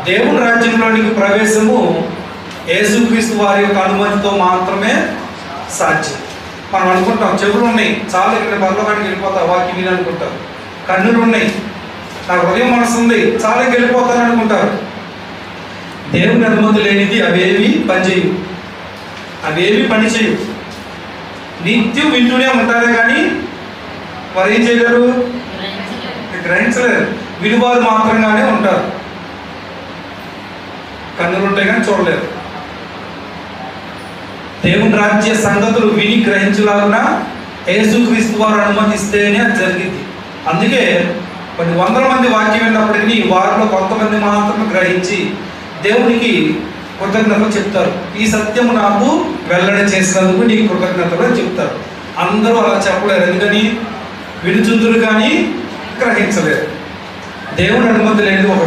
దేవుని రాజ్యంలోనికి ప్రవేశము యేసుక్రీస్తు వారి యొక్క అనుమతితో మాత్రమే సాధ్యం. మనం అనుకుంటాం చెవులు ఉన్నాయి, చాలా ఇక్కడ పరలోకానికి వెళ్ళిపోతా వాక్యం విని అనుకుంటారు. కన్నులు ఉన్నాయి, నాకు హృదయం మనసు ఉంది, చాలా వెళ్ళిపోతాను అనుకుంటారు. దేవుని అనుమతి లేనిది అవేవి పనిచేయవు, అవేవి పనిచేయవు. నిత్యం వింటూనే ఉంటారే కానీ వారు ఏం చేయలేరు, గ్రహించలేరు. విలువారు మాత్రంగానే ఉంటారు. కన్నులు ఉంటాయి కానీ చూడలేరు. దేవుని రాజ్య సంగతులు విని గ్రహించలాగున యేసుక్రీస్తు వారు అనుమతిస్తేనే అది జరిగింది. అందుకే కొన్ని వందల మంది వాక్యం విన్నప్పటికీ వారిలో కొంతమంది మాత్రమే గ్రహించి దేవునికి కృతజ్ఞతలు చెప్తారు. ఈ సత్యము నాకు వెల్లడి చేసినందుకు నీకు కృతజ్ఞతలు అని చెప్తారు. అందరూ అలా చెప్పలేరు. ఎందుకని వినుచుందురు కానీ గ్రహించలేరు. దేవుని అనుమతి లేని ఒక